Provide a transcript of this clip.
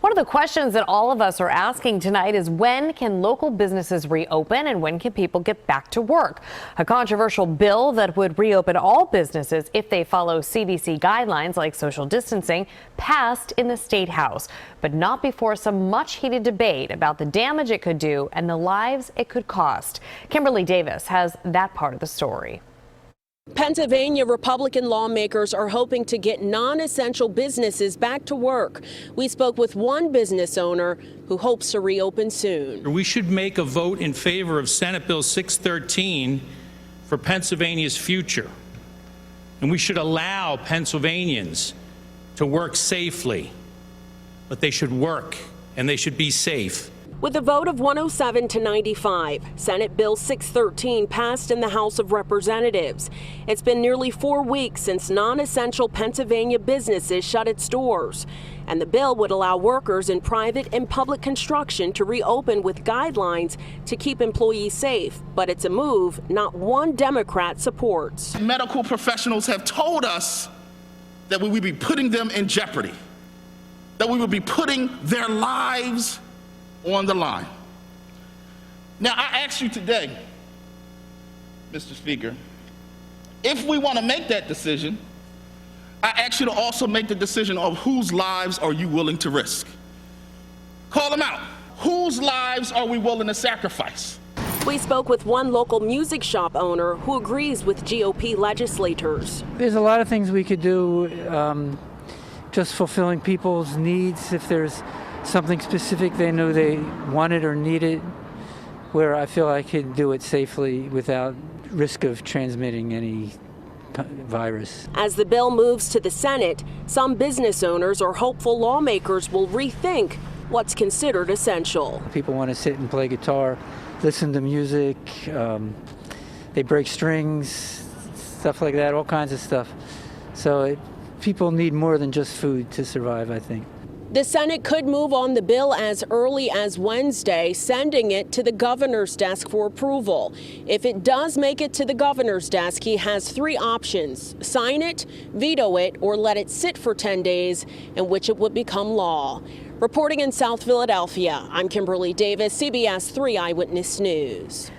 One of the questions that all of us are asking tonight is when can local businesses reopen and when can people get back to work? A controversial bill that would reopen all businesses if they follow CDC guidelines like social distancing passed in the State House, but not before some much heated debate about the damage it could do and the lives it could cost. Kimberly Davis has that part of the story. Pennsylvania Republican lawmakers are hoping to get non-essential businesses back to work. We spoke with one business owner who hopes to reopen soon. We should make a vote in favor of Senate Bill 613 for Pennsylvania's future. And we should allow Pennsylvanians to work safely, but they should work and they should be safe. With a vote of 107 to 95, Senate Bill 613 passed in the House of Representatives. It's been nearly 4 weeks since non-essential Pennsylvania businesses shut its doors. And the bill would allow workers in private and public construction to reopen with guidelines to keep employees safe. But it's a move not one Democrat supports. Medical professionals have told us that we would be putting them in jeopardy, that we would be putting their lives on the line. Now, I ask you today, Mr. Speaker, if we want to make that decision, I ask you to also make the decision of whose lives are you willing to risk. Call them out. Whose lives are we willing to sacrifice? We spoke with one local music shop owner who agrees with GOP legislators. There's a lot of things we could do, just fulfilling people's needs. If there's something specific they know they wanted or needed, where I feel I could do it safely without risk of transmitting any virus. As the bill moves to the Senate, some business owners are hopeful lawmakers will rethink what's considered essential. People want to sit and play guitar, listen to music, they break strings, stuff like that, all kinds of stuff. So people need more than just food to survive, I think. The Senate could move on the bill as early as Wednesday, sending it to the governor's desk for approval. If it does make it to the governor's desk, he has 3 options: sign it, veto it, or let it sit for 10 days, in which it would become law. Reporting in South Philadelphia, I'm Kimberly Davis, CBS 3 Eyewitness News.